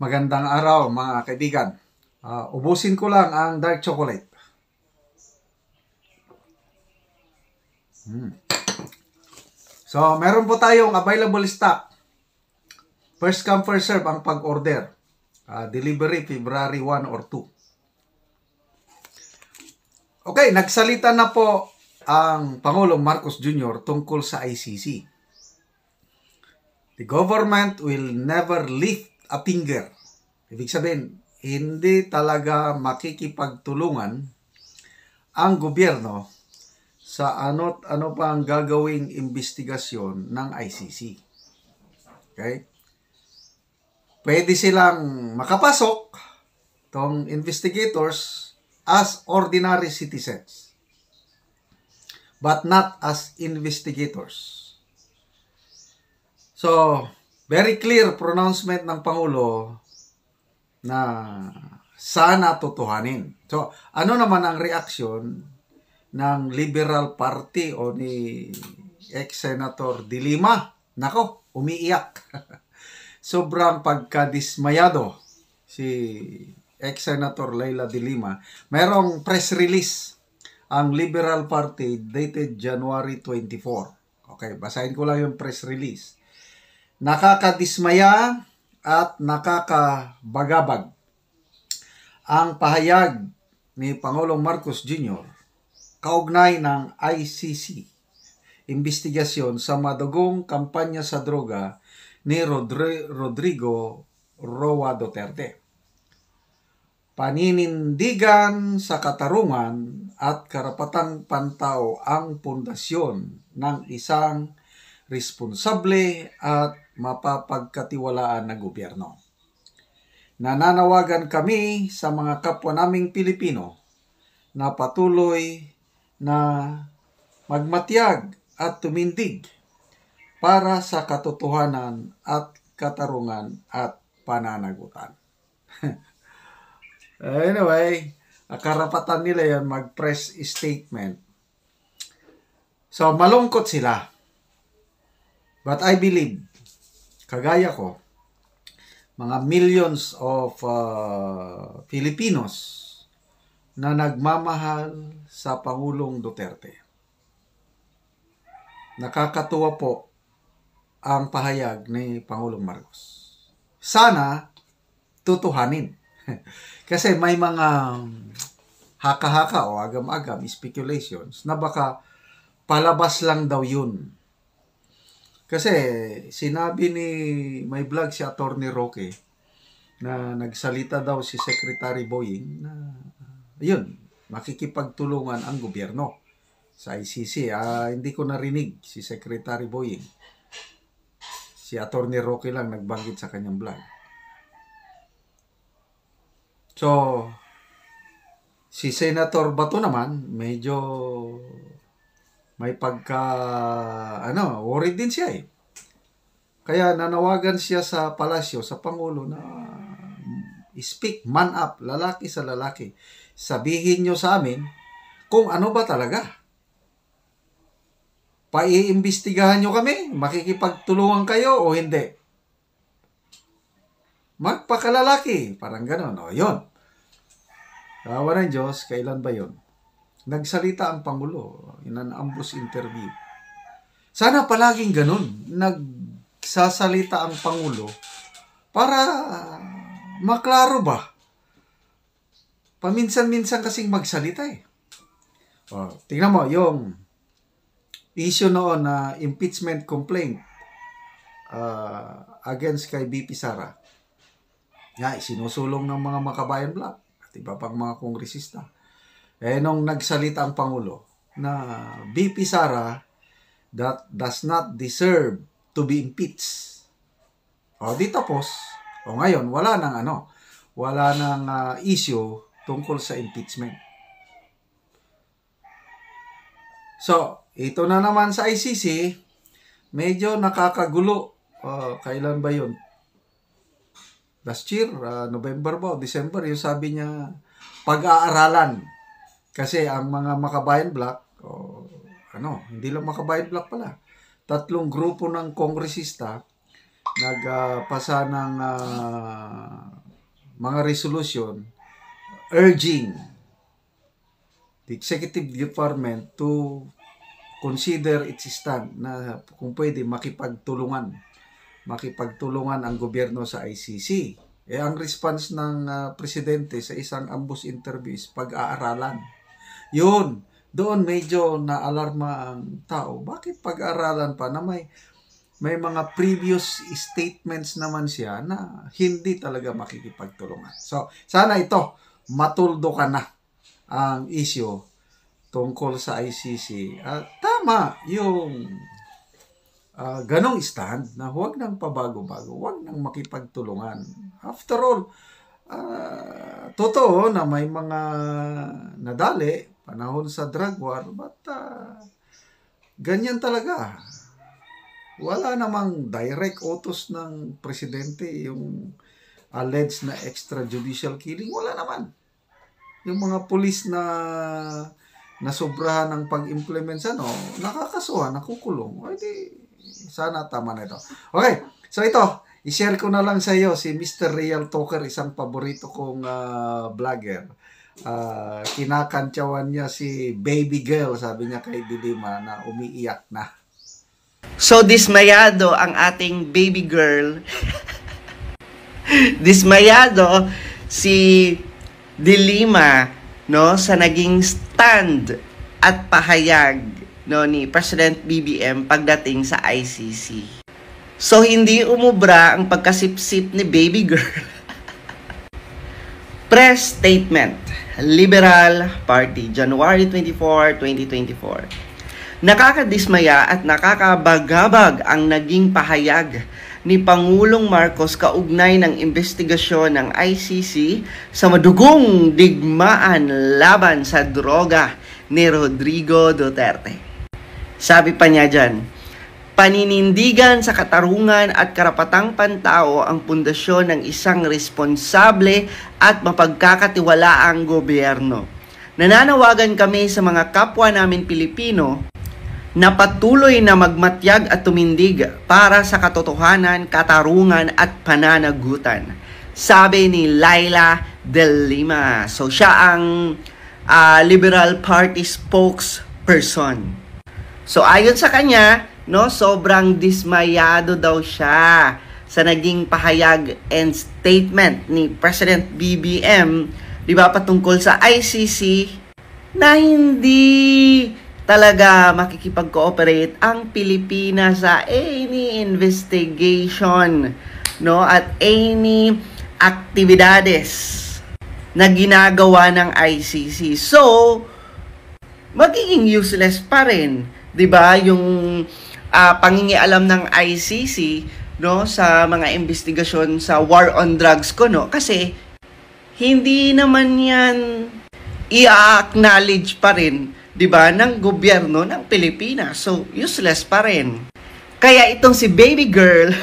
Magandang araw mga kaibigan. Ubusin ko lang ang dark chocolate. So, meron po tayong available stock. First come, first serve ang pag-order. Delivery February 1 or 2. Okay, nagsalita na po ang Pangulong Marcos Jr. tungkol sa ICC. The government will never lift a finger. Ibig sabihin, hindi talaga makikipagtulungan ang gobyerno sa ano't ano pa ang gagawing investigasyon ng ICC. Okay? Pwede silang makapasok, tong investigators, as ordinary citizens, but not as investigators. So, very clear pronouncement ng Pangulo na sana tutuhanin. So, ano naman ang reaksyon ng Liberal Party o ni ex-Senator De Lima? Nako, umiiyak. Sobrang pagkadismayado si ex-Senator Leila De Lima. Merong press release ang Liberal Party dated January 24. Okay, basahin ko lang yung press release. Nakakadismaya at nakakabagabag ang pahayag ni Pangulong Marcos Jr. kaugnay ng ICC investigasyon sa madugong kampanya sa droga ni Rodrigo Roa Duterte. Paninindigan sa katarungan at karapatang pantao ang pundasyon ng isang responsable at mapapagkatiwalaan na gobyerno. Nananawagan kami sa mga kapwa naming Pilipino na patuloy na magmatiyag at tumindig para sa katotohanan at katarungan at pananagutan. Anyway, karapatan nila yan mag-press statement. So, malungkot sila. But I believe, kagaya ko, mga millions of Filipinos na nagmamahal sa Pangulong Duterte. Nakakatuwa po ang pahayag ni Pangulong Marcos. Sana tutuhanin. Kasi may mga haka-haka o agam-agam speculations na baka palabas lang daw yun. Kasi sinabi ni may vlog si Atty. Roque na nagsalita daw si Secretary Boying na ayun, makikipagtulungan ang gobyerno sa ICC. Hindi ko narinig si Secretary Boying. Si Atty. Roque lang nagbanggit sa kanyang vlog. So, si Senator Bato naman medyo may worried din siya eh. Kaya nanawagan siya sa palasyo, sa Pangulo na speak, man up, lalaki sa lalaki. Sabihin nyo sa amin kung ano ba talaga. Paiimbestigahan nyo kami? Makikipagtulungan kayo o hindi? Magpakalalaki. Parang ganon. O, yun. Tawa ng Diyos, kailan ba yun? Nagsalita ang Pangulo in an ambush interview. Sana palaging ganun. Nagsasalita ang Pangulo para maklaro ba? Paminsan-minsan kasing magsalita eh. Tingnan mo, yung issue noon na impeachment complaint against kay BP Sara. Sinusulong ng mga Makabayan Bloc at iba pang mga kongresista. Nung nagsalita ang Pangulo na BP Sara that does not deserve to be impeached. Di tapos. Ngayon, wala nang issue tungkol sa impeachment. So, ito na naman sa ICC, medyo nakakagulo. Kailan ba yun? Last year, November ba o December, yung sabi niya, pag-aaralan. Kasi ang mga Makabayan Bloc, hindi lang Makabayan Bloc pala, 3 grupo ng kongresista nagpasa ng mga resolution urging the executive department to consider its stand na kung pwede makipagtulungan ang gobyerno sa ICC. Ang response ng presidente sa isang ambush interview is pag-aaralan. Yun, doon medyo na-alarma ang tao. Bakit pag-aaralan pa na may mga previous statements naman siya na hindi talaga makikipagtulungan. So, sana ito, matuldo ka na ang issue tungkol sa ICC. Tama yung ganong stand na huwag nang pabago-bago, huwag nang makipagtulungan. After all, totoo na may mga nadali, panahon sa drug war, but ganyan talaga. Wala namang direct utos ng presidente yung alleged na extrajudicial killing. Wala naman. Yung mga pulis na nasobrahan ng pag-implement sa nakakasuhan, nakukulong. O di, sana tama na ito. Okay, so ito, i-share ko na lang sa iyo si Mr. Real Talker, isang paborito kong vlogger. Kinakantyawan niya si baby girl, sabi niya kay Dilima na umiiyak na. So, dismayado ang ating baby girl. Dismayado si Dilima, no, sa naging stand at pahayag, no, ni President BBM pagdating sa ICC. So, hindi umubra ang pagkasipsip ni baby girl. Press statement, Liberal Party, January 24, 2024. Nakakadismaya at nakakabagabag ang naging pahayag ni Pangulong Marcos kaugnay ng investigasyon ng ICC sa madugong digmaan laban sa droga ni Rodrigo Duterte. Sabi pa niya dyan, paninindigan sa katarungan at karapatang pantao ang pundasyon ng isang responsable at mapagkakatiwalaang gobyerno. Nananawagan kami sa mga kapwa namin Pilipino na patuloy na magmatyag at tumindig para sa katotohanan, katarungan at pananagutan. Sabi ni Laila De Lima. So siya ang Liberal Party spokesperson. So ayon sa kanya, no, sobrang dismayado daw siya sa naging pahayag and statement ni President BBM, di ba, patungkol sa ICC na hindi talaga makikipag-cooperate ang Pilipinas sa any investigation, no, at any aktibidades na ginagawa ng ICC. So, magiging useless pa rin, 'di ba, yung pangingialam ng ICC, no, sa mga investigasyon sa war on drugs ko, no, kasi hindi naman yan i-acknowledge pa rin, 'di ba, ng gobyerno ng Pilipinas. So, useless pa rin. Kaya itong si baby girl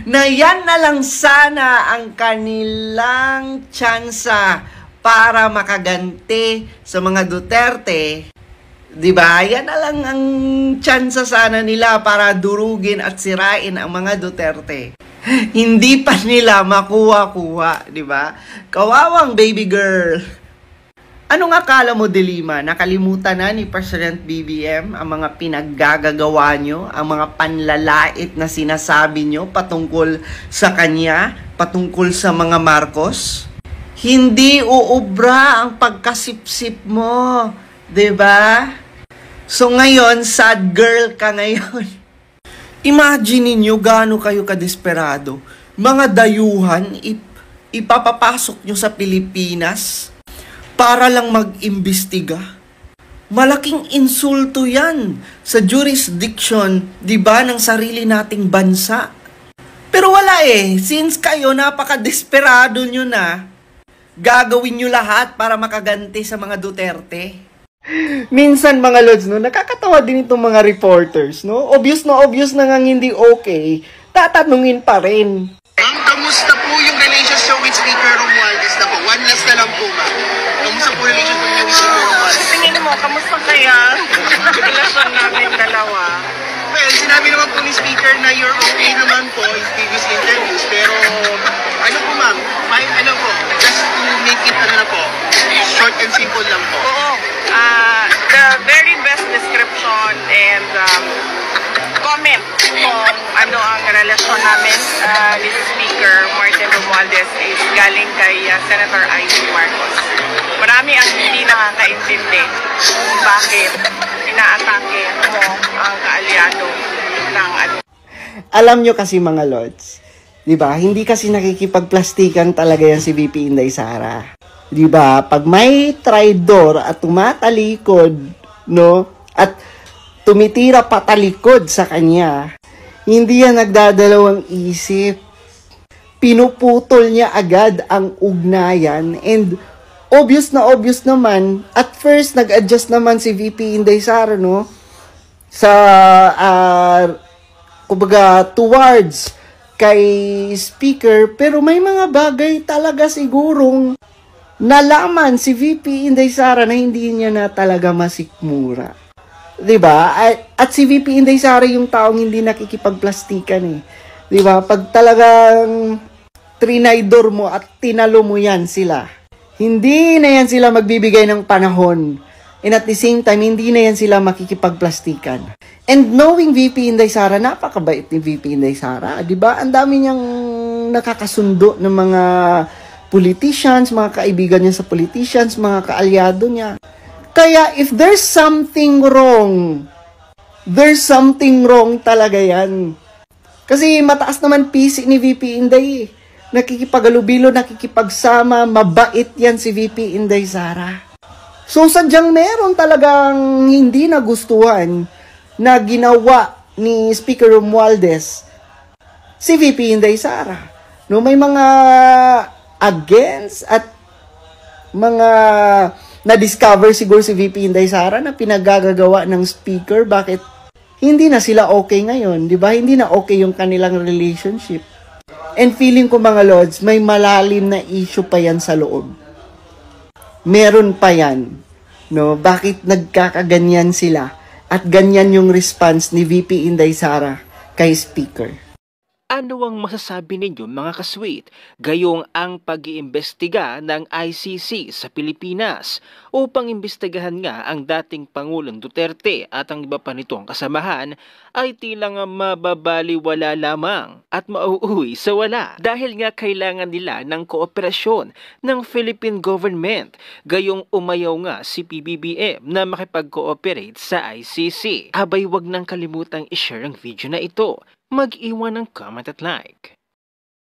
na yan na lang sana ang kanilang tsansa para makaganti sa mga Duterte. 'Di ba? Yan na lang ang tsansa sana nila para durugin at sirain ang mga Duterte. Hindi pa nila makuha-kuha, 'di ba? Kawawang baby girl. Anong akala mo, Dilima? Nakalimutan na ni President BBM ang mga pinaggagawa nyo, ang mga panlalait na sinasabi nyo patungkol sa kanya, patungkol sa mga Marcos? Hindi uubra ang pagkasipsip mo, 'di ba? So ngayon, sad girl ka ngayon. Imagine niyo gaano kayo kadesperado. Mga dayuhan ipapapasok nyo sa Pilipinas para lang mag-imbestiga. Malaking insulto yan sa jurisdiction, di ba, ng sarili nating bansa. Pero wala since kayo napaka-desperado nyo na, gagawin nyo lahat para makaganti sa mga Duterte. Minsan mga lods, no, nakakatawa din itong mga reporters, no? Obvious na ngang hindi okay, tatanungin pa rin. Ma'am, kamusta po yung relationship with Speaker Romualdez na po? One last na lang po, ma'am. Kamusta po yung relationship niyo with Speaker Romualdez? Tingin mo, kamusta kaya relasyon namin dalawa? Well, sinabi naman po ni Speaker na you're okay naman po in previous interviews. Pero, ano po ma'am, and simple lang po. Oo. The very best description and comment kung ano ang relasyon namin ni Speaker Martin Romualdez is galing kay Senator Ivy Marcos. Marami ang hindi nakakaintindi kung bakit inaatake mo ang kaalyado ng ano. Alam nyo kasi mga lods, di ba? Hindi kasi nakikipagplastikan talaga yan si VP Inday Sara. Di ba? Pag may traidor at tumatalikod, no? At tumitira patalikod sa kanya, hindi yan nagdadalawang isip. Pinuputol niya agad ang ugnayan, and obvious naman, at first nag-adjust naman si VP Inday Sara, no? Sa kumbaga towards kay Speaker, pero may mga bagay talaga sigurong nalaman si VP Inday Sara na hindi niya na talaga masikmura. 'Di ba? At si VP Inday Sara yung taong hindi nakikipagplastikan eh. 'Di ba? Pag talagang trinaydor mo at tinalo mo yan sila, hindi na yan sila magbibigay ng panahon. And at the same time, hindi na yan sila makikipagplastikan. And knowing VP Inday Sara, napakabait ni VP Inday Sara. Diba? Ang dami niyang nakakasundo ng mga politicians, mga kaibigan niya sa politicians, mga kaalyado niya. Kaya if there's something wrong talaga yan. Kasi mataas naman PC ni VP Inday. Nakikipag-alubilo, nakikipagsama, mabait yan si VP Inday Sara. So, sadyang meron talagang hindi nagustuhan na ginawa ni Speaker Romualdez si VP Inday Sara. No, may mga against at mga na-discover siguro si VP Inday Sara na pinagagagawa ng Speaker. Bakit hindi na sila okay ngayon? Di ba? Hindi na okay yung kanilang relationship. And feeling ko mga lords, may malalim na issue pa yan sa loob. Meron pa yan. No? Bakit nagkakaganyan sila? At ganyan yung response ni VP Inday Sara kay Speaker. Ano ang masasabi ninyo mga kasweet gayong ang pag-iimbestiga ng ICC sa Pilipinas upang imbestigahan nga ang dating Pangulong Duterte at ang iba pa nitong kasamahan ay tilang mababaliwala lamang at mauuwi sa wala dahil nga kailangan nila ng kooperasyon ng Philippine government gayong umayaw nga si PBBM na makipag-cooperate sa ICC. Abay, wag nang kalimutang i-share ang video na ito. Mag-iwan ng comment at like.